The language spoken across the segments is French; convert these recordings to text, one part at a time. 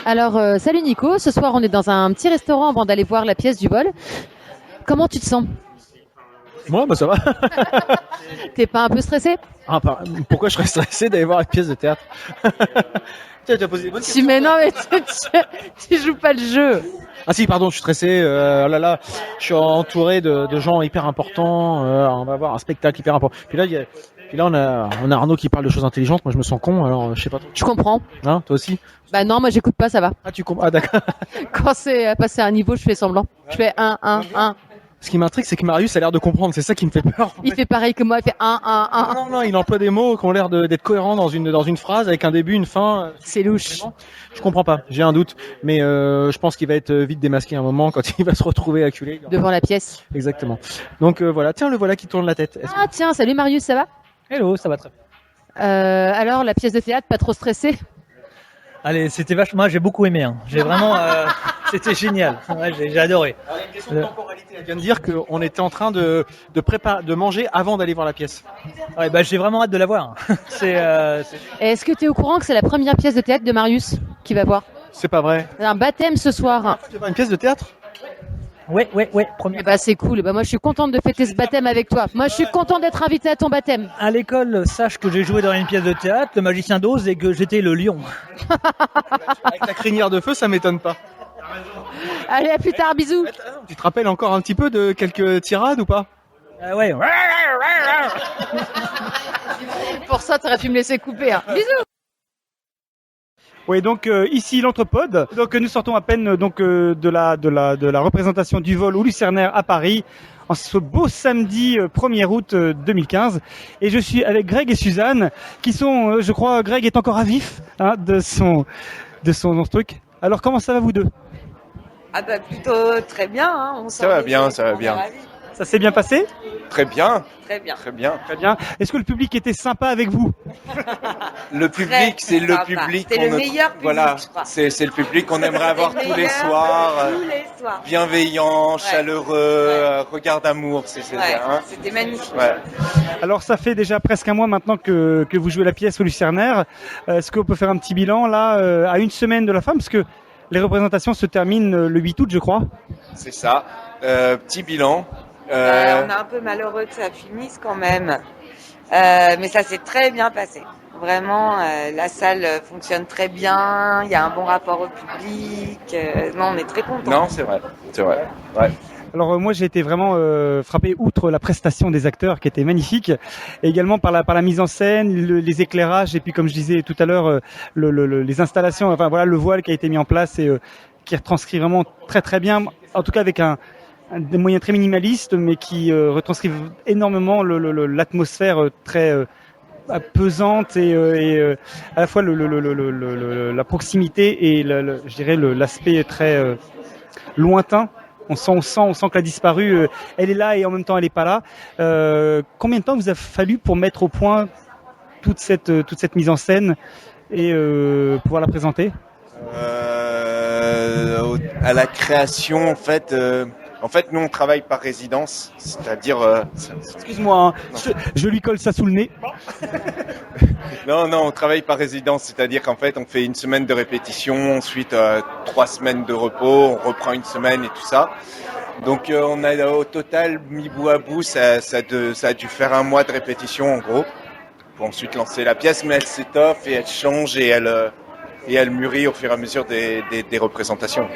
Alors, salut Nico, ce soir on est dans un petit restaurant avant d'aller voir la pièce du vol. Comment tu te sens? Moi, bah ça va. T'es pas un peu stressé? Pourquoi je serais stressé d'aller voir une pièce de théâtre? Tiens, tu as posé des bonnes questions. Mais non, mais tu joues pas le jeu. Ah si, pardon, je suis stressé. Oh là là, je suis entouré de gens hyper importants. On va voir un spectacle hyper important. Puis là, on a Arnaud qui parle de choses intelligentes. Moi, je me sens con. Alors, je sais pas trop. Je comprends. Hein, toi aussi? Bah non, moi j'écoute pas, ça va. Ah, tu comprends? Ah, d'accord. Quand c'est passé à un niveau, je fais semblant. Je fais 1. Ce qui m'intrigue, c'est que Marius a l'air de comprendre. C'est ça qui me fait peur. Il fait pareil que moi, il fait 1. Non, il emploie des mots qui ont l'air d'être cohérents dans une phrase avec un début, une fin. C'est louche. Je comprends pas, j'ai un doute, mais je pense qu'il va être vite démasqué à un moment quand il va se retrouver acculé. Devant la pièce. Exactement. Donc voilà, tiens, le voilà qui tourne la tête. Ah tiens, salut Marius, ça va? Hello, ça va très bien. Alors, la pièce de théâtre, pas trop stressé? Allez, c'était vachement. Moi, j'ai beaucoup aimé. J'ai vraiment. C'était génial. Ouais, j'ai adoré. Alors, il y a une question de temporalité. Elle vient de dire qu'on était en train de manger avant d'aller voir la pièce. Ouais, bah, j'ai vraiment hâte de la voir. Est-ce que tu es au courant que c'est la première pièce de théâtre de Marius qui va voir? C'est pas vrai. Un baptême ce soir. Tu vas voir une pièce de théâtre? Ouais. Première. Eh bah c'est cool. Bah moi je suis contente de fêter ce baptême avec toi. Moi je suis contente d'être invitée à ton baptême. À l'école, sache que j'ai joué dans une pièce de théâtre, Le Magicien d'Oz, et que j'étais le lion. Avec ta crinière de feu, ça m'étonne pas. Allez, à plus tard, bisous. Tu te rappelles encore un petit peu de quelques tirades ou pas? Ouais. Pour ça, t'aurais pu me laisser couper. Hein. Bisous. Oui, donc ici l'Entrepode. Donc nous sortons à peine de la représentation du vol au Lucernaire à Paris en ce beau samedi 1er août 2015. Et je suis avec Greg et Suzanne qui sont, je crois, Greg est encore à vif de son truc. Alors comment ça va vous deux? Ah bah plutôt très bien. Hein. Ça va bien. Ça s'est bien passé? Très bien. Très bien. Très bien. Est-ce que le public était sympa avec vous? Le public, c'est le public. C'est le meilleur public, voilà, je crois. c'est le public qu'on aimerait avoir tous les soirs. Bienveillant, chaleureux, regard d'amour. C'est ouais, bien. C'était magnifique. Ouais. Alors ça fait déjà presque un mois maintenant que vous jouez la pièce au Lucernaire. Est-ce qu'on peut faire un petit bilan là à une semaine de la fin, parce que les représentations se terminent le 8 août, je crois. C'est ça. Petit bilan. On est un peu malheureux que ça finisse quand même. Mais ça s'est très bien passé. Vraiment, la salle fonctionne très bien. Il y a un bon rapport au public. Non, on est très contents. Non, c'est vrai. Ouais. Alors moi j'ai été vraiment frappé, outre la prestation des acteurs qui était magnifique, et également par la mise en scène, les éclairages, et puis comme je disais tout à l'heure, les installations, enfin voilà, le voile qui a été mis en place et qui retranscrit vraiment très très bien, en tout cas avec des moyens très minimalistes, mais qui retranscrivent énormément l'atmosphère très pesante et à la fois la proximité et je dirais l'aspect très lointain. On sent que la disparue, elle est là et en même temps elle est pas là. Combien de temps vous a fallu pour mettre au point toute cette mise en scène et pouvoir la présenter? À la création, en fait, nous on travaille par résidence, c'est-à-dire. Excuse-moi, je lui colle ça sous le nez. Non, on travaille par résidence, c'est-à-dire qu'en fait, on fait une semaine de répétition, ensuite 3 semaines de repos, on reprend une semaine et tout ça. Donc, on a au total mis bout à bout, ça a dû faire 1 mois de répétition en gros, pour ensuite lancer la pièce, mais elle s'étoffe et elle change et elle mûrit au fur et à mesure des représentations.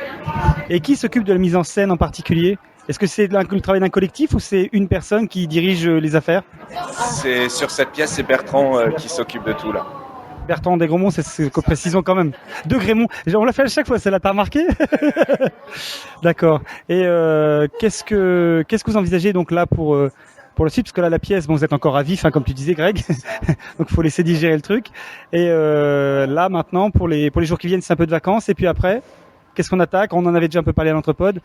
Et qui s'occupe de la mise en scène en particulier? Est-ce que c'est le travail d'un collectif ou c'est une personne qui dirige les affaires? C'est sur cette pièce, c'est Bertrand qui s'occupe de tout là. Bertrand Desgremont, c'est précisons quand même. De Grémont, on l'a fait à chaque fois, celle-là, t'as remarqué? D'accord. Et qu'est-ce que vous envisagez donc là pour la suite, parce que là la pièce, bon, vous êtes encore à vif, comme tu disais, Greg, donc faut laisser digérer le truc. Et là maintenant, pour les jours qui viennent, c'est un peu de vacances, et puis après, qu'est-ce qu'on attaque? On en avait déjà un peu parlé à l'Entrepode.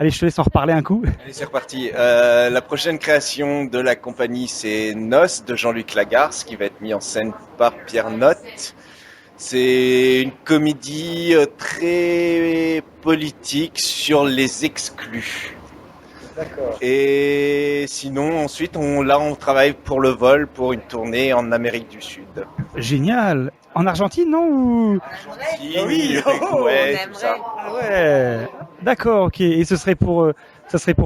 Allez, je te laisse en reparler un coup. Allez, c'est reparti. La prochaine création de la compagnie, c'est Noce de Jean-Luc Lagarce, qui va être mis en scène par Pierre Notte. C'est une comédie très politique sur les exclus. Et sinon, ensuite, on travaille pour le vol, pour une tournée en Amérique du Sud. Génial. En Argentine, non ou... Oui, ouais, tout ça. Ah ouais. D'accord, ok. Et ça serait pour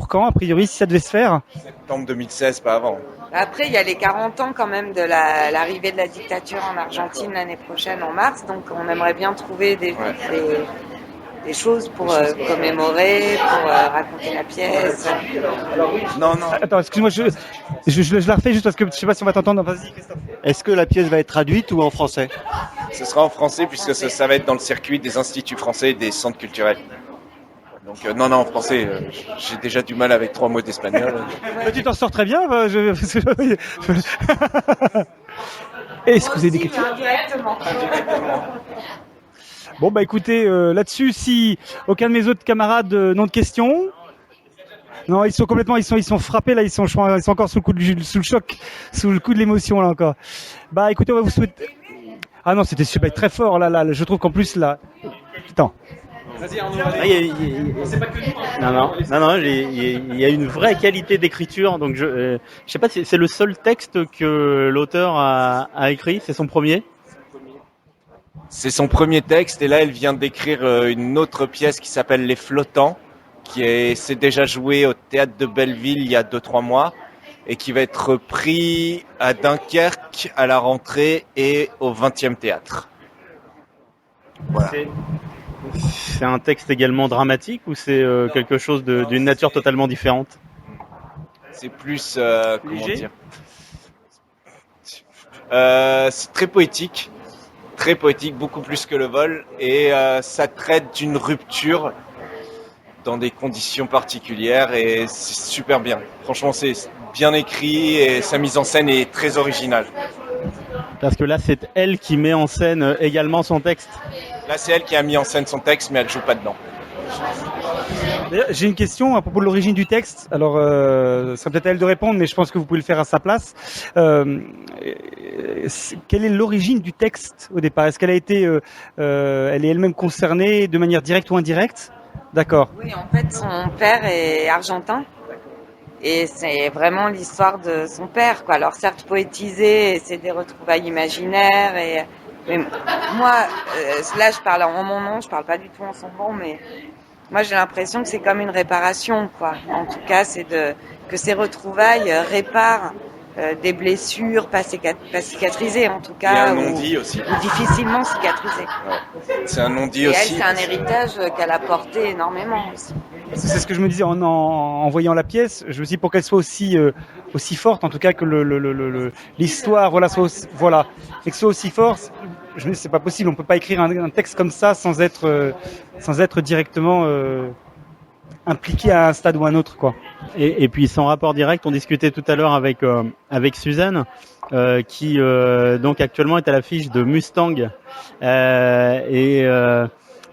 quand, a priori, si ça devait se faire? Septembre 2016, pas avant. Après, il y a les 40 ans quand même de l'arrivée de la dictature en Argentine l'année prochaine, en mars. Donc, on aimerait bien trouver des choses pour commémorer, pour raconter la pièce. Non. Attends, excuse-moi, je la refais juste parce que je sais pas si on va t'entendre. Vas-y, Christophe. Est-ce que la pièce va être traduite ou en français? Ce sera en français puisque ça va être dans le circuit des instituts français et des centres culturels. Donc non, en français, j'ai déjà du mal avec 3 mots d'espagnol. Mais tu t'en sors très bien. Est-ce que vous avez des questions? Indirectement. Bon, bah écoutez, là-dessus, si aucun de mes autres camarades n'ont de questions... Non, ils sont frappés là, ils sont encore sous le choc, sous le coup de l'émotion là encore. Bah écoutez, on va vous souhaiter... Ah non, c'était super, très fort là, je trouve qu'en plus là... Putain. Non, il y a une vraie qualité d'écriture, donc je sais pas si c'est le seul texte que l'auteur a écrit, c'est son premier. C'est son premier texte et là, elle vient d'écrire une autre pièce qui s'appelle Les Flottants, s'est déjà joué au théâtre de Belleville il y a 2-3 mois et qui va être pris à Dunkerque à la rentrée et au 20e théâtre. Voilà. C'est un texte également dramatique ou c'est quelque chose d'une nature totalement différente? C'est plus comment dire, c'est très poétique, beaucoup plus que le vol, et ça traite d'une rupture dans des conditions particulières et c'est super bien. Franchement, c'est bien écrit et sa mise en scène est très originale. Parce que là, c'est elle qui met en scène également son texte. Là, c'est elle qui a mis en scène son texte, mais elle joue pas dedans. D'ailleurs, j'ai une question à propos de l'origine du texte. Alors, ce serait peut-être à elle de répondre, mais je pense que vous pouvez le faire à sa place. Quelle est l'origine du texte au départ? Est-ce qu'elle a été, elle est elle-même concernée de manière directe ou indirecte? D'accord. Oui, en fait, son père est argentin. Et c'est vraiment l'histoire de son père, quoi. Alors certes poétisé, c'est des retrouvailles imaginaires. Mais moi, là, je parle en mon nom, je parle pas du tout en son nom, mais moi, j'ai l'impression que c'est comme une réparation, quoi. En tout cas, que ces retrouvailles réparent des blessures pas cicatrisées, en tout cas, et un non-dit aussi, ou difficilement cicatrisées. Ouais. C'est un non-dit et aussi. Elle, c'est un héritage qu'elle a porté énormément aussi. C'est ce que je me disais en voyant la pièce. Je me dis pour qu'elle soit aussi forte, en tout cas que l'histoire, et que ce soit aussi fort. Je me dis c'est pas possible. On peut pas écrire un texte comme ça sans être directement impliqué à un stade ou à un autre, quoi. Et puis sans rapport direct, on discutait tout à l'heure avec Suzanne, qui donc actuellement est à l'affiche de Mustang,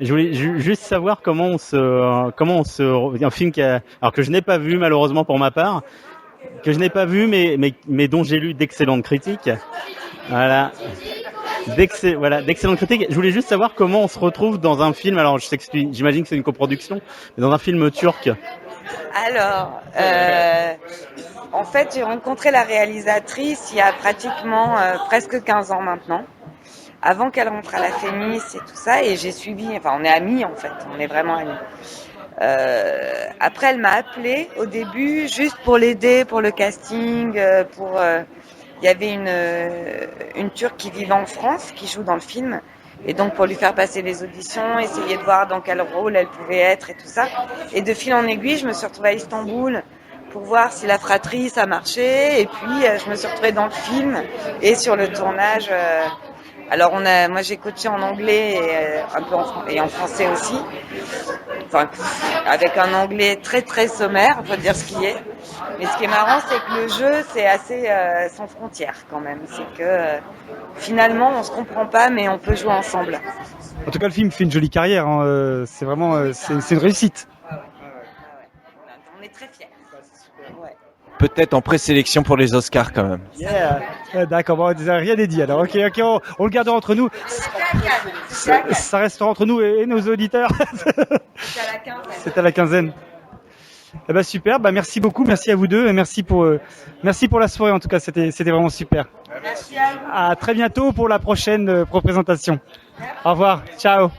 je voulais juste savoir comment on se un film alors que je n'ai pas vu malheureusement pour ma part, mais dont j'ai lu d'excellentes critiques. Voilà. D'excellentes critiques. Je voulais juste savoir comment on se retrouve dans un film. Alors, j'imagine que c'est une coproduction, mais dans un film turc. Alors, en fait, j'ai rencontré la réalisatrice il y a pratiquement presque 15 ans maintenant, avant qu'elle rentre à la Fémis et tout ça, et j'ai suivi. Enfin, on est amis en fait, on est vraiment amis. Après, elle m'a appelée au début juste pour l'aider pour le casting, il y avait une Turque qui vivait en France, qui joue dans le film, et donc pour lui faire passer les auditions, essayer de voir dans quel rôle elle pouvait être et tout ça. Et de fil en aiguille, je me suis retrouvée à Istanbul pour voir si la fratrie ça marchait, et puis je me suis retrouvée dans le film et sur le tournage. Alors moi j'ai coaché en anglais et un peu en français aussi. Enfin, avec un anglais très très sommaire, faut dire ce qui est. Mais ce qui est marrant, c'est que le jeu, c'est assez sans frontières quand même. C'est que finalement, on se comprend pas, mais on peut jouer ensemble. En tout cas, le film fait une jolie carrière. Hein. C'est vraiment, c'est une réussite. On est très fiers. Ouais. Peut-être en présélection pour les Oscars quand même. Yeah. D'accord, bon, rien n'est dit. Alors, ok, on le gardera entre nous. Ça restera entre nous et nos auditeurs. C'est à la quinzaine. C'est à la quinzaine. Eh ben super, bah merci beaucoup, merci à vous deux et merci pour la soirée en tout cas, c'était vraiment super. Merci à vous. À très bientôt pour la prochaine représentation. Au revoir, ciao.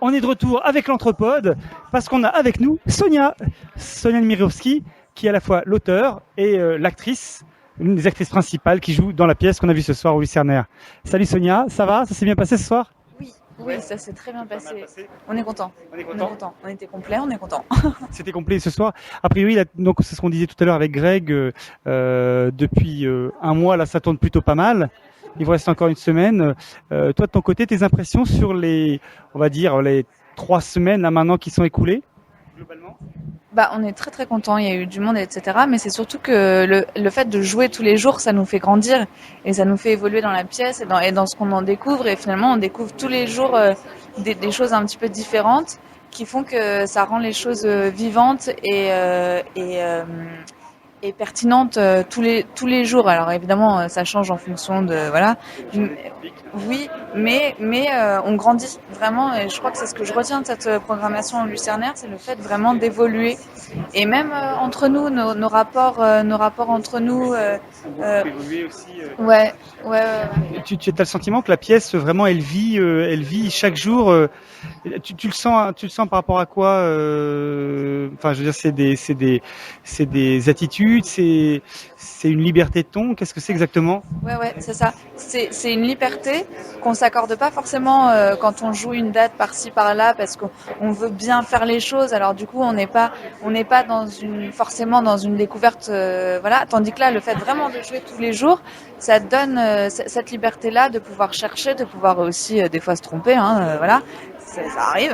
On est de retour avec l'Anthropode parce qu'on a avec nous Sonia Dmirovski, qui est à la fois l'auteur et l'actrice, une des actrices principales qui joue dans la pièce qu'on a vue ce soir au Lucernaire. Salut Sonia, ça va? Ça s'est bien passé ce soir? Oui, ça s'est très bien passé. On est content. On est content. On était complet, on est content. C'était complet ce soir. A priori, donc c'est ce qu'on disait tout à l'heure avec Greg. Depuis un mois, là, ça tourne plutôt pas mal. Il vous reste encore une semaine. Toi, de ton côté, tes impressions sur on va dire, les 3 semaines là maintenant qui sont écoulées, globalement? On est très très content. Il y a eu du monde, etc. Mais c'est surtout que le fait de jouer tous les jours, ça nous fait grandir et ça nous fait évoluer dans la pièce et dans ce qu'on en découvre. Et finalement, on découvre tous les jours des choses un petit peu différentes qui font que ça rend les choses vivantes et pertinentes tous les jours. Alors évidemment, ça change en fonction de voilà. Oui, mais on grandit vraiment et je crois que c'est ce que je retiens de cette programmation au Lucernaire, c'est le fait vraiment d'évoluer et même entre nous, nos rapports entre nous. Évoluer aussi. Ouais. Tu as le sentiment que la pièce vraiment elle vit chaque jour. Tu le sens par rapport à quoi? Enfin, je veux dire, c'est des attitudes, c'est une liberté de ton. Qu'est-ce que c'est exactement? Ouais, c'est ça. C'est une liberté qu'on s'accorde pas forcément quand on joue une date par-ci par-là parce qu'on veut bien faire les choses. Alors du coup, on n'est pas forcément dans une découverte, voilà. Tandis que là, le fait vraiment de jouer tous les jours, ça donne cette liberté-là de pouvoir chercher, de pouvoir aussi des fois se tromper, voilà. Ça arrive.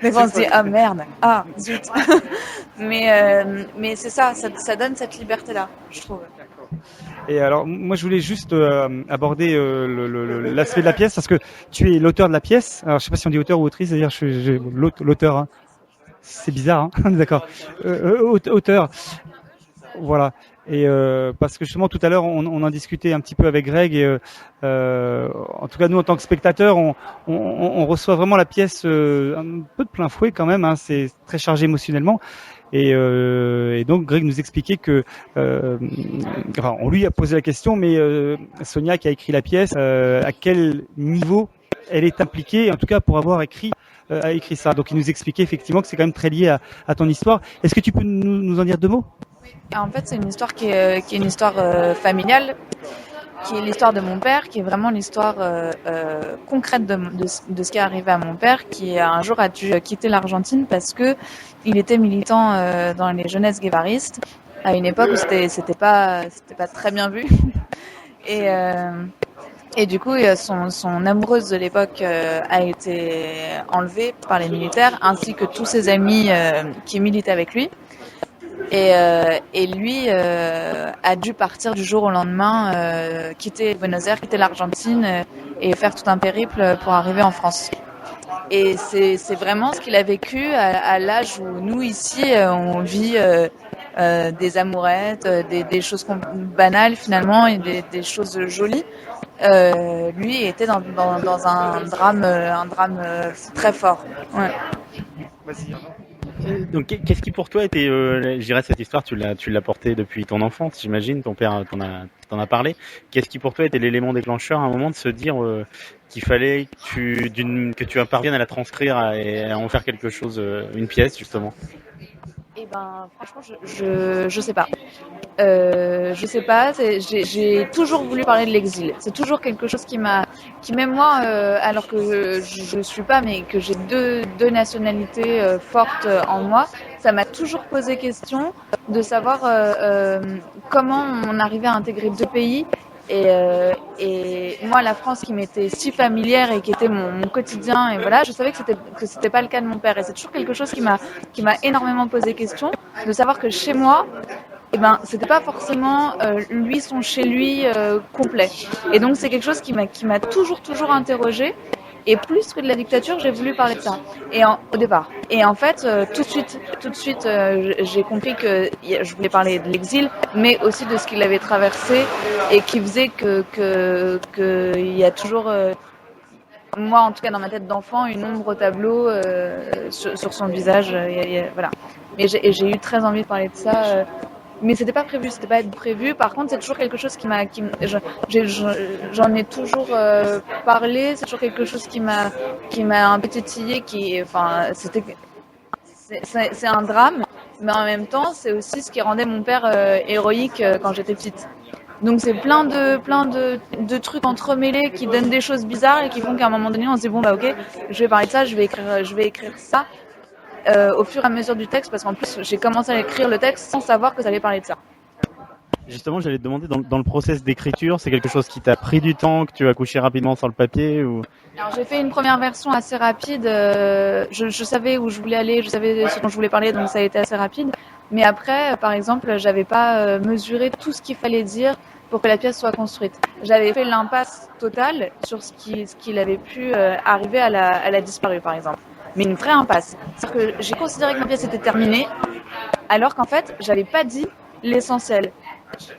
Des fois on se dit ah merde, ah zut. mais c'est ça donne cette liberté-là, je trouve. Et alors, moi, je voulais juste aborder l'aspect de la pièce parce que tu es l'auteur de la pièce. Alors, je sais pas si on dit auteur ou autrice, c'est-à-dire l'auteur. Hein. C'est bizarre, hein. D'accord. Auteur. Voilà. Et parce que justement tout à l'heure on en discutait un petit peu avec Greg et en tout cas nous en tant que spectateurs on reçoit vraiment la pièce un peu de plein fouet quand même, hein, c'est très chargé émotionnellement et donc Greg nous expliquait que enfin on lui a posé la question mais Sonia qui a écrit la pièce à quel niveau elle est impliquée en tout cas pour avoir écrit ça, donc il nous expliquait effectivement que c'est quand même très lié à ton histoire. Est-ce que tu peux nous en dire 2 mots? En fait, c'est une histoire qui est une histoire familiale, qui est l'histoire de mon père, qui est vraiment l'histoire concrète de ce qui est arrivé à mon père, qui un jour a dû quitter l'Argentine parce que il était militant dans les jeunesses guévaristes à une époque où c'était pas très bien vu. Et du coup, son amoureuse de l'époque a été enlevée par les militaires, ainsi que tous ses amis qui militaient avec lui. Et lui a dû partir du jour au lendemain, quitter Buenos Aires, quitter l'Argentine et faire tout un périple pour arriver en France. Et c'est vraiment ce qu'il a vécu à l'âge où nous ici on vit des amourettes, des choses banales finalement et des choses jolies. Lui était dans un drame très fort. Ouais. Vas-y. Donc, qu'est-ce qui pour toi était, je dirais cette histoire, tu l'as portée depuis ton enfance, j'imagine, ton père t'en a parlé. Qu'est-ce qui pour toi était l'élément déclencheur à un moment de se dire qu'il fallait que tu parviennes à la transcrire et à en faire quelque chose, une pièce justement? Eh ben, franchement, je sais pas. Je sais pas. J'ai toujours voulu parler de l'exil. C'est toujours quelque chose qui même moi, alors que je suis pas, mais que j'ai deux nationalités fortes en moi, ça m'a toujours posé question de savoir comment on arrivait à intégrer 2 pays. Et moi, la France qui m'était si familière et qui était mon quotidien, et voilà, je savais que c'était pas le cas de mon père. Et c'est toujours quelque chose qui m'a énormément posé question, de savoir que chez moi, eh ben, c'était pas forcément lui son chez lui complet. Et donc c'est quelque chose qui m'a toujours interrogée. Et plus que de la dictature, j'ai voulu parler de ça. Au départ. Et en fait, tout de suite, j'ai compris que je voulais parler de l'exil, mais aussi de ce qu'il avait traversé et qui faisait que il y a toujours moi en tout cas dans ma tête d'enfant, une ombre au tableau sur son visage. Voilà. Et j'ai eu très envie de parler de ça. Mais c'était pas prévu. Par contre, c'est toujours quelque chose j'en ai toujours parlé. C'est toujours quelque chose qui m'a un peu titillé. C'est un drame, mais en même temps, c'est aussi ce qui rendait mon père héroïque quand j'étais petite. Donc c'est plein de trucs entremêlés qui donnent des choses bizarres et qui font qu'à un moment donné, on se dit bon bah ok, je vais parler de ça, je vais écrire ça. Au fur et à mesure du texte, parce qu'en plus j'ai commencé à écrire le texte sans savoir que ça allait parler de ça. Justement, j'allais te demander, dans le process d'écriture, c'est quelque chose qui t'a pris du temps, que tu as couché rapidement sur le papier ou... Alors j'ai fait une première version assez rapide, je savais où je voulais aller, je savais ce dont je voulais parler, donc ça a été assez rapide. Mais après, par exemple, j'avais pas mesuré tout ce qu'il fallait dire pour que la pièce soit construite. J'avais fait l'impasse totale sur ce qu'il avait pu arriver à la disparue, par exemple. Mais une vraie impasse. C'est-à-dire que j'ai considéré que ma pièce était terminée, alors qu'en fait, j'avais pas dit l'essentiel.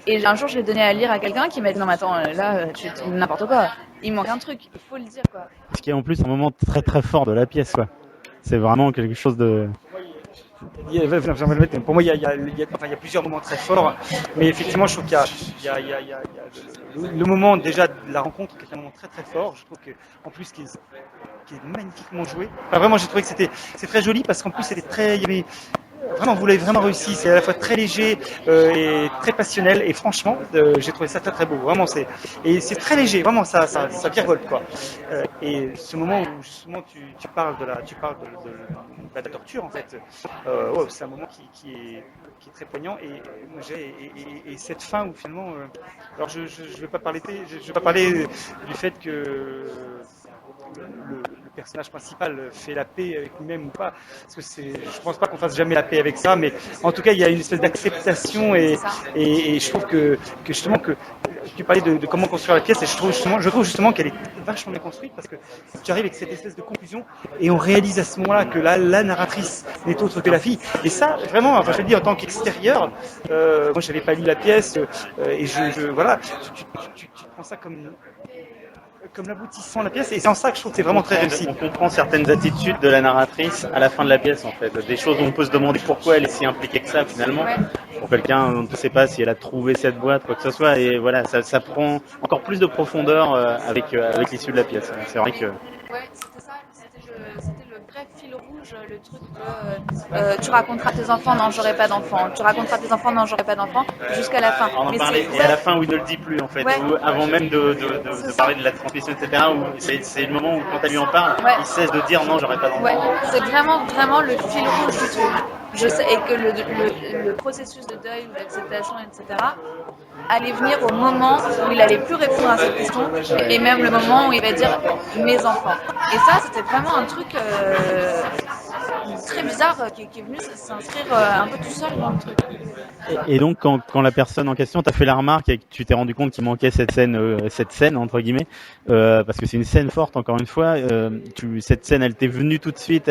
Et un jour, je l'ai donné à lire à quelqu'un qui m'a dit non mais attends, là, tu dis n'importe quoi. Il manque un truc, il faut le dire quoi. Ce qui est en plus un moment très très fort de la pièce, quoi. C'est vraiment quelque chose de... Pour moi, il y a plusieurs moments très forts, mais effectivement, je trouve qu'il y a le moment déjà de la rencontre qui est un moment très très fort. Je trouve que en plus qui est magnifiquement joué. Enfin, vraiment, j'ai trouvé que c'est très joli parce qu'en plus vraiment, vous l'avez vraiment réussi. C'est à la fois très léger et très passionnel. Et franchement, j'ai trouvé ça très très beau. Vraiment, c'est très léger. Vraiment, ça virevolte quoi. Et ce moment où justement tu parles de la torture en fait, c'est un moment qui est très poignant. Et cette fin où finalement, alors je vais pas parler du fait que le personnage principal fait la paix avec lui-même ou pas, parce que je pense pas qu'on fasse jamais la paix avec ça, mais en tout cas il y a une espèce d'acceptation et je trouve que justement que tu parlais de comment construire la pièce et je trouve justement qu'elle est vachement bien construite parce que tu arrives avec cette espèce de conclusion et on réalise à ce moment-là que la narratrice n'est autre que la fille et ça vraiment, enfin je le dis en tant qu'extérieur, moi j'avais pas lu la pièce et voilà, tu prends ça comme l'aboutissement de la pièce et c'est en ça que je trouve que c'est vraiment très réussi. On comprend certaines attitudes de la narratrice à la fin de la pièce en fait, des choses où on peut se demander pourquoi elle est si impliquée que ça finalement. Pour quelqu'un, on ne sait pas si elle a trouvé cette boîte, quoi que ce soit, et voilà, ça prend encore plus de profondeur avec l'issue de la pièce. C'est vrai que... Ouais, c'était le vrai fil rouge, le truc de tu raconteras tes enfants, non j'aurai pas d'enfants, tu raconteras tes enfants, non j'aurai pas d'enfants, jusqu'à la fin. On en parlait, et à la fin où il ne le dit plus en fait, où, avant même de parler de la transmission, etc., où c'est le moment où quand elle lui en parle, il cesse de dire non j'aurai pas d'enfants. Ouais, c'est vraiment le fil rouge du truc. Je sais, et que le processus de deuil ou d'acceptation, etc., allait venir au moment où il allait plus répondre à cette question, et même le moment où il va dire mes enfants. Et ça, c'était vraiment un truc très bizarre qui est venu s'inscrire un peu tout seul dans le truc. Et donc quand la personne en question t'a fait la remarque et que tu t'es rendu compte qu'il manquait cette scène entre guillemets, parce que c'est une scène forte encore une fois, cette scène elle t'est venue tout de suite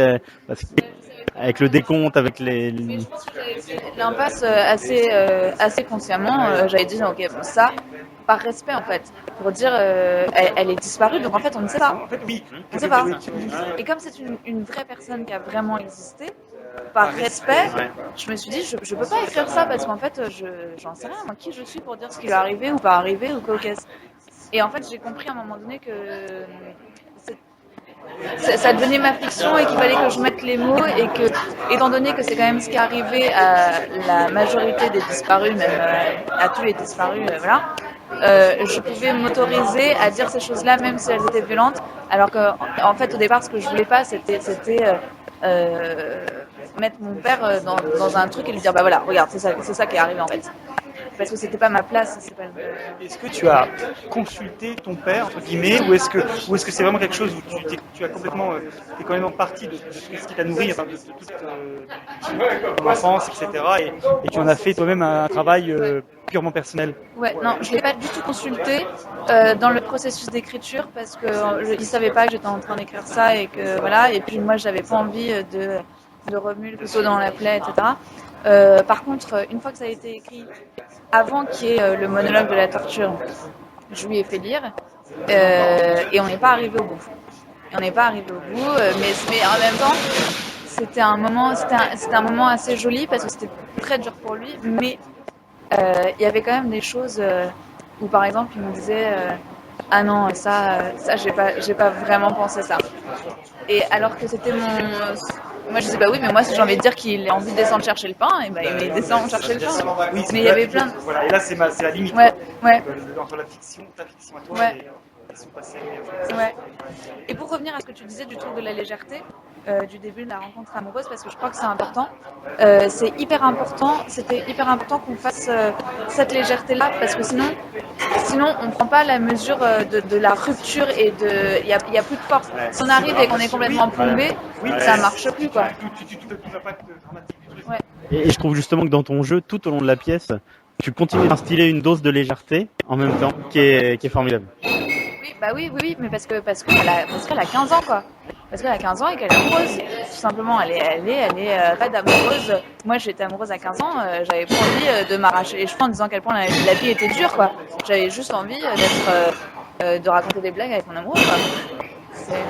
avec le décompte, avec les... Mais je pense que j'avais fait l'impasse assez consciemment. J'avais dit ok, bon, ça, par respect en fait, pour dire elle est disparue, donc en fait on ne sait pas. En fait, oui. On ne sait pas. Et comme c'est une vraie personne qui a vraiment existé, par respect, je me suis dit je peux pas écrire ça parce qu'en fait j'en sais rien, moi, qui je suis pour dire ce qui lui est arrivé ou pas arrivé ou quoi qu'est-ce. Et en fait j'ai compris à un moment donné que ça devenait ma fiction et qu'il fallait que je mette les mots et que, étant donné que c'est quand même ce qui est arrivé à la majorité des disparus, même à tous les disparus, voilà, je pouvais m'autoriser à dire ces choses-là même si elles étaient violentes, alors qu'en fait au départ ce que je voulais pas c'était mettre mon père dans un truc et lui dire bah voilà regarde c'est ça qui est arrivé en fait. Parce que c'était pas ma place. Est-ce que tu as consulté ton père entre guillemets ou est-ce que c'est vraiment quelque chose où tu as complètement t'es quand même en partie de ce qui t'a nourri, enfin, de toute ton enfance, etc. Et tu en as fait toi-même un travail purement personnel? Ouais, non, je l'ai pas du tout consulté dans le processus d'écriture parce que il savait pas que j'étais en train d'écrire ça et que voilà. Et puis moi j'avais pas envie de remuer le couteau dans la plaie, etc. Par contre, une fois que ça a été écrit, avant qu'il y ait le monologue de la torture, je lui ai fait lire et on n'est pas arrivé au bout. Et on n'est pas arrivé au bout, mais en même temps, c'était un moment assez joli parce que c'était très dur pour lui, mais il y avait quand même des choses où, par exemple, il me disait ah non, ça j'ai pas vraiment pensé ça. Et alors que c'était moi je disais bah oui, mais moi si j'ai envie de dire qu'il a envie de descendre chercher le pain, et ben il descend chercher le pain. Oui, Mais il y avait plein de... Voilà, et là c'est la limite. Ouais, ouais. Entre ta fiction à toi Ouais. et la fiction passée. Ouais. Et pour revenir à ce que tu disais du truc de la légèreté, du début de la rencontre amoureuse, parce que je crois que c'est important, c'était hyper important qu'on fasse cette légèreté-là, parce que sinon on prend pas la mesure de la rupture et il y a plus de force. Si on arrive et qu'on est complètement plombé, ça marche plus, quoi. Tu vas pas être dramatique du truc. Ouais. Et je trouve justement que dans ton jeu, tout au long de la pièce, tu continues d'instiller une dose de légèreté en même temps qui est formidable. Oui, mais parce qu'elle a 15 ans, quoi. Parce qu'elle a 15 ans et qu'elle est amoureuse. Tout simplement, elle est raide amoureuse. Moi, j'étais amoureuse à 15 ans, j'avais pas envie de m'arracher les cheveux en disant à quel point la vie était dure, quoi. J'avais juste envie de raconter des blagues avec mon amoureux, quoi.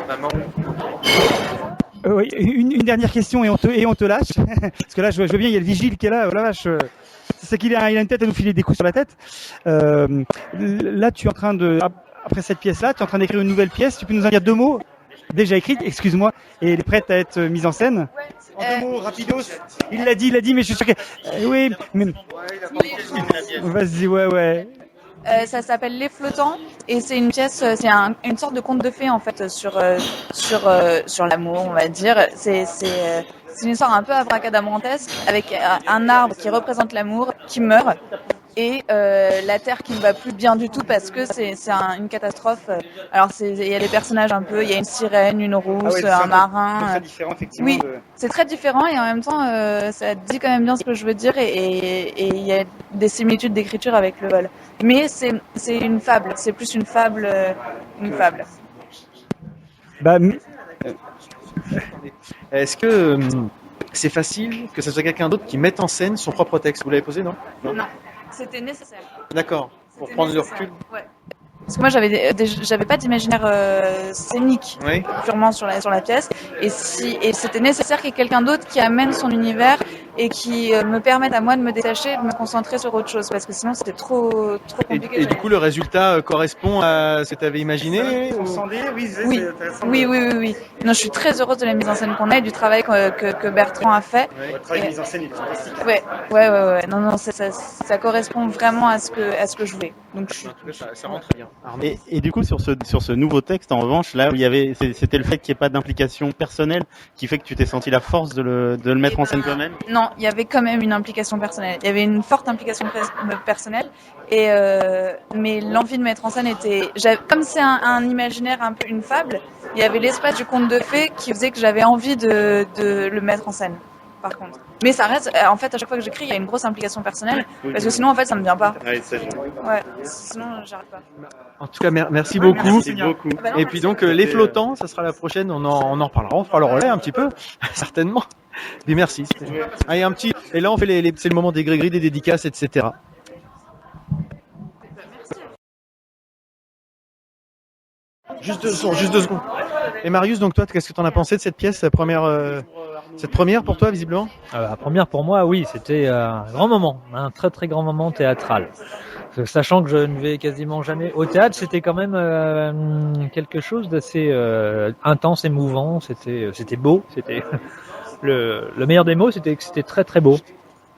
Maman. Oui, une dernière question et on te lâche. Parce que là, je vois bien, il y a le vigile qui est là. Oh la vache. C'est qu'il a une tête à nous filer des coups sur la tête. Là, tu es en train après cette pièce-là, tu es en train d'écrire une nouvelle pièce. Tu peux nous en dire 2 mots? Déjà écrite, excuse-moi, et elle est prête à être mise en scène. En 2 mots, rapidos. Il l'a dit, mais je suis sûr que... oui, mais... Vas-y, ouais. Ça s'appelle Les Flottants et c'est une pièce, c'est une sorte de conte de fées en fait sur l'amour, on va dire. C'est une histoire un peu abracadabrantesque avec un arbre qui représente l'amour qui meurt et la terre qui ne va plus bien du tout parce que c'est une catastrophe. Alors il y a des personnages un peu, il y a une sirène, une rousse, un marin. C'est très différent effectivement. Oui, c'est très différent et en même temps ça dit quand même bien ce que je veux dire et il y a des similitudes d'écriture avec le vol. Mais c'est une fable, c'est plus une fable. Bah, Est-ce que c'est facile que ce soit quelqu'un d'autre qui mette en scène son propre texte? Vous l'avez posé, non? Non, c'était nécessaire. D'accord, pour C'était prendre le nécessaire. recul. Ouais. Parce que moi j'avais pas d'imaginaire scénique Oui. purement sur la pièce et c'était nécessaire qu'il y ait quelqu'un d'autre qui amène son univers et qui me permette à moi de me détacher et de me concentrer sur autre chose parce que sinon c'était trop compliqué. Et du coup, le résultat correspond à ce que tu avais imaginé? Oui. Non, je suis très heureuse de la mise en scène qu'on a et du travail que Bertrand a fait. le travail de mise en scène est fantastique. Ouais. Non, ça correspond vraiment à ce que je voulais. Donc je suis... Ça rend très bien. Et du coup, sur ce nouveau texte, en revanche, là où c'était le fait qu'il n'y ait pas d'implication personnelle qui fait que tu t'es senti la force de le mettre en scène toi-même? Non, il y avait quand même une implication personnelle. Il y avait une forte implication personnelle. Mais l'envie de mettre en scène comme c'est un imaginaire, un peu une fable, il y avait l'espace du conte de fées qui faisait que j'avais envie de le mettre en scène. Par contre. Mais ça reste, en fait, à chaque fois que j'écris, il y a une grosse implication personnelle, parce que sinon, en fait, ça me vient pas. Ouais, Sinon, j'arrive pas. En tout cas, merci beaucoup. Merci beaucoup. Ah bah non, Et puis donc, les flottants, ça sera la prochaine, on en reparlera, on fera le relais un petit peu, certainement. Mais merci. Allez, et là, on fait c'est le moment des gris-gris, des dédicaces, etc. Juste 2 secondes. Et Marius, donc toi, qu'est-ce que tu en as pensé de cette pièce, cette première pour toi, visiblement? La première pour moi, oui, c'était un grand moment, un très très grand moment théâtral. Sachant que je ne vais quasiment jamais au théâtre, c'était quand même quelque chose d'assez intense, émouvant. C'était beau. C'était le meilleur des mots, c'était que c'était très très beau.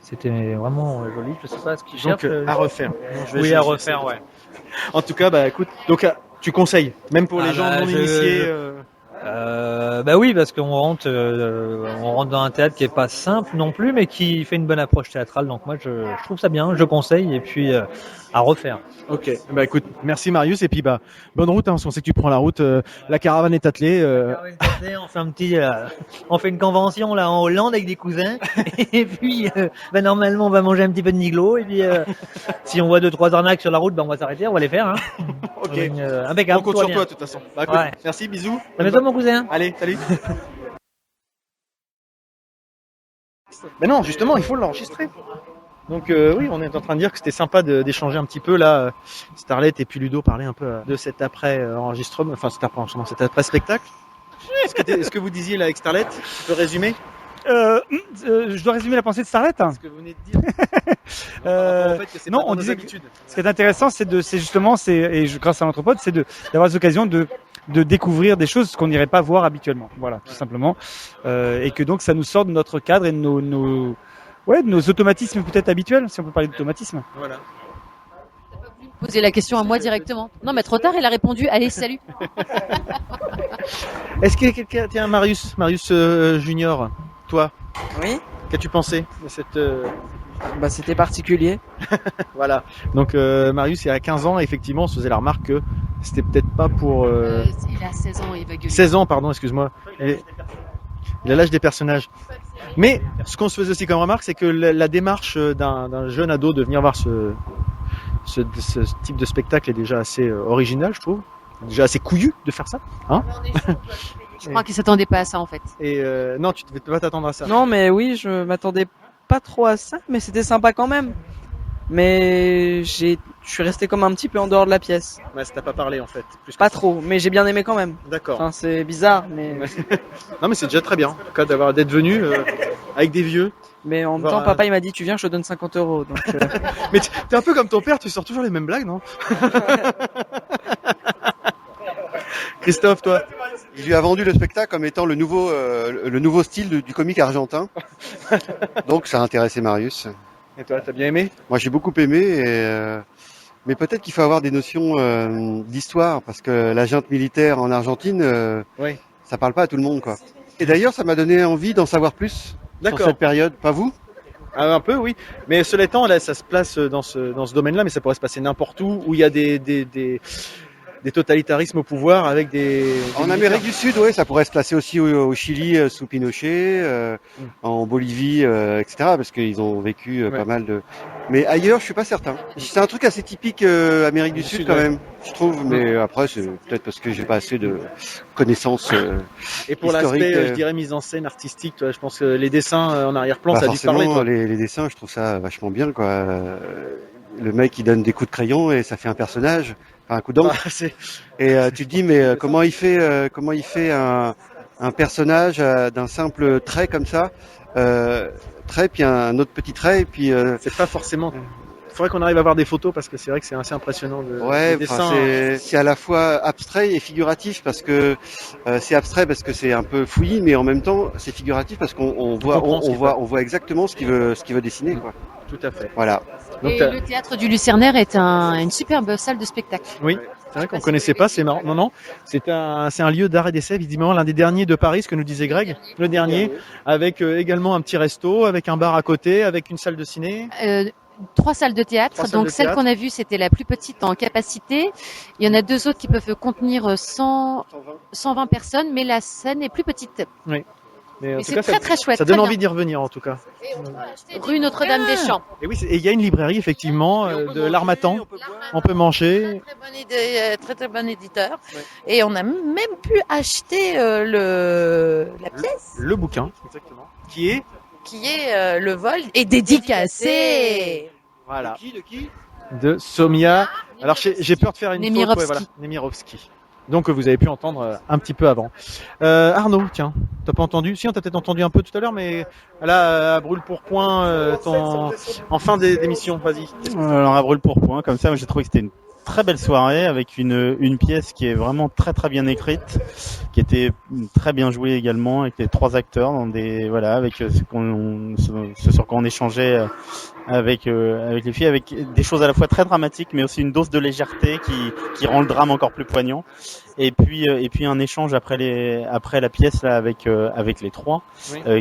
C'était vraiment joli. Je sais pas ce qu'ils cherchent. Donc à refaire. Oui, à refaire, ouais. En tout cas, écoute, donc tu conseilles, même pour les gens non initiés. Oui, parce qu'on rentre dans un théâtre qui est pas simple non plus, mais qui fait une bonne approche théâtrale. Donc moi, je trouve ça bien, je conseille et puis à refaire. Ok, écoute, merci Marius et puis bonne route. Parce qu'on sait que tu prends la route. La caravane est attelée. On fait une convention là en Hollande avec des cousins et puis normalement on va manger un petit peu de niglo et puis si on voit 2-3 arnaques sur la route, on va s'arrêter, on va les faire. Hein. Ok. Impeccable. On compte sur toi de toute façon. Écoute, Ouais. Merci, bisous. À bientôt mon cousin. Allez, salut. Mais non, justement, il faut l'enregistrer. Donc oui, on est en train de dire que c'était sympa d'échanger un petit peu là. Starlet et puis Ludo parlaient un peu de cet après enregistrement, enfin cet après spectacle. Est-ce que vous disiez là avec Starlet? Tu peux résumer Je dois résumer la pensée de Starlet. ce que vous venez de dire? En fait, que c'est non, pas dans on nos disait que- habitudes. Ce qui est intéressant, grâce à l'anthropode, c'est d'avoir des occasions de découvrir des choses qu'on n'irait pas voir habituellement. Voilà, tout simplement. Et que donc ça nous sort de notre cadre et de de nos automatismes peut-être habituels, si on peut parler d'automatisme. Voilà. Poser la question à moi directement. Non, mais trop tard, il a répondu. Allez, salut. Est-ce qu'il y a quelqu'un, tiens, Marius Junior, toi, Oui, qu'as-tu pensé de cette bah c'était particulier. voilà. Donc Marius, il y a 15 ans, effectivement, on se faisait la remarque que c'était peut-être pas pour Il a 16 ans, il va gueuler. 16 ans, pardon, excuse-moi. Il a l'âge des personnages. Mais ce qu'on se faisait aussi comme remarque, c'est que la démarche d'un jeune ado de venir voir ce type de spectacle est déjà assez original, je trouve. Déjà assez couillu de faire ça. Hein? Je crois qu'il s'attendait pas à ça, en fait. Et non, tu ne devais pas t'attendre à ça. Non, mais oui, je m'attendais pas trop à ça, mais c'était sympa quand même. Mais je suis resté comme un petit peu en dehors de la pièce. Ouais, ça t'a pas parlé en fait. Plus que Pas ça. trop, mais j'ai bien aimé quand même. D'accord. Enfin, c'est bizarre, mais Non, mais c'est déjà très bien. En tout cas, d'être venu avec des vieux. mais en même Voilà. temps, papa il m'a dit tu viens, je te donne 50 €. Donc Mais t'es un peu comme ton père, tu sors toujours les mêmes blagues, non? Christophe, toi? Il lui a vendu le spectacle comme étant le nouveau style du comique argentin. Donc ça a intéressé Marius. Et toi, t'as bien aimé? Moi j'ai beaucoup aimé, mais peut-être qu'il faut avoir des notions d'histoire, parce que la junte militaire en Argentine, Oui. ça parle pas à tout le monde, quoi. Et d'ailleurs, ça m'a donné envie d'en savoir plus sur D'accord. cette période, pas vous? Ah, un peu, oui. Mais cela étant, là, ça se place dans ce domaine-là, mais ça pourrait se passer n'importe où il y a des totalitarismes au pouvoir avec des En Amérique du Sud, oui, ça pourrait se placer aussi au Chili sous Pinochet, en Bolivie, etc. Parce qu'ils ont vécu pas mal de. Mais ailleurs, je suis pas certain. C'est un truc assez typique Amérique du Sud quand même, je trouve. Mais après, c'est peut-être parce que j'ai pas assez de connaissances. Et pour historique, l'aspect, je dirais, mise en scène artistique, toi, je pense que les dessins en arrière-plan, Bah ça a disparu. forcément, les dessins, je trouve ça vachement bien, quoi. Le mec, il donne des coups de crayon et ça fait un personnage, enfin un coup d'encre. Et tu te dis, mais comment il fait un personnage d'un simple trait comme ça, trait puis un autre petit trait et puis. C'est pas forcément. Il faudrait qu'on arrive à voir des photos parce que c'est vrai que c'est assez impressionnant. Ouais, les enfin, dessins. c'est à la fois abstrait et figuratif parce que c'est abstrait parce que c'est un peu fouillis, mais en même temps c'est figuratif parce qu'on voit, comprend ce qu'il on voit exactement ce qu'il veut dessiner, quoi. Tout à fait. Voilà. Donc, Et le théâtre du Lucernaire est une superbe salle de spectacle. oui, c'est vrai qu'on connaissait pas, c'est marrant. Non, non, c'est un lieu d'art et d'essai, évidemment, l'un des derniers de Paris, ce que nous disait Greg, le dernier, avec également un petit resto, avec un bar à côté, avec une salle de ciné. 3 salles de théâtre. 3 salles Donc de celle théâtre. qu'on a vue, c'était la plus petite en capacité. Il y en a 2 autres qui peuvent contenir 120 personnes, mais la scène est plus petite. Oui. Mais en Mais tout c'est cas, très très chouette. ça donne très envie bien. d'y revenir, en tout cas. Rue Notre-Dame-des-Champs. Et oui, et il y a une librairie, effectivement, de l'Harmattan. On peut manger. Très très bon éditeur. Et on a même pu acheter la pièce Le bouquin, exactement. Qui est qui est le vol est dédicacé. Voilà. De Somia. Alors j'ai peur de faire une faute. Nemirovsky. Ouais, voilà. Nemirovsky. Donc vous avez pu entendre un petit peu avant. Arnaud, tiens, t'as pas entendu? Si, on t'a peut-être entendu un peu tout à l'heure, mais là, à brûle pour point, en fin d'émission, vas-y. Alors à brûle pour point, comme ça, moi, j'ai trouvé que c'était une très belle soirée avec une pièce qui est vraiment très très bien écrite, qui était très bien jouée également avec les 3 acteurs dans avec ce sur quoi on échangeait avec les filles, avec des choses à la fois très dramatiques mais aussi une dose de légèreté qui rend le drame encore plus poignant. Et puis un échange après la pièce là avec les 3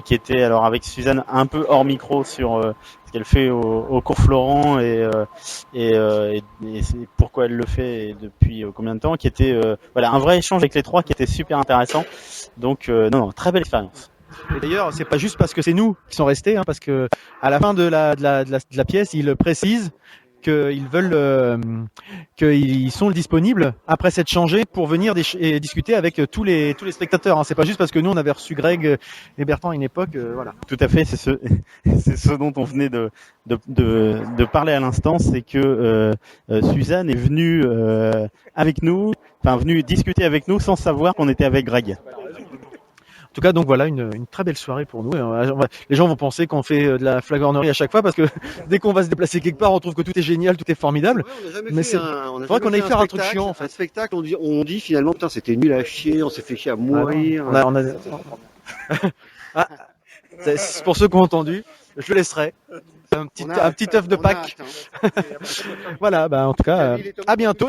qui était alors avec Suzanne un peu hors micro sur ce qu'elle fait au cours Florent et c'est pourquoi elle le fait et depuis combien de temps, qui était un vrai échange avec les 3 qui était super intéressant. Donc non, très belle expérience. Et d'ailleurs, c'est pas juste parce que c'est nous qui sont restés, parce que à la fin de la pièce, ils précisent qu'ils veulent, qu'ils sont disponibles après s'être changés pour venir et discuter avec tous les spectateurs. C'est pas juste parce que nous on avait reçu Greg et Bertrand à une époque, voilà. Tout à fait, c'est ce dont on venait de parler à l'instant, c'est que Suzanne est venue avec nous, venue discuter avec nous sans savoir qu'on était avec Greg. tout cas, donc voilà, une très belle soirée pour nous. Et les gens vont penser qu'on fait de la flagornerie à chaque fois parce que dès qu'on va se déplacer quelque part, on trouve que tout est génial, tout est formidable. Mais c'est vrai qu'on aille faire un truc chiant en fait. Un spectacle, on dit finalement, putain, c'était nul à chier, on s'est fait chier à mourir. Ah, c'est pour ceux qui ont entendu, je le laisserai. Un petit œuf de Pâques. Voilà, bah en tout cas, à bientôt.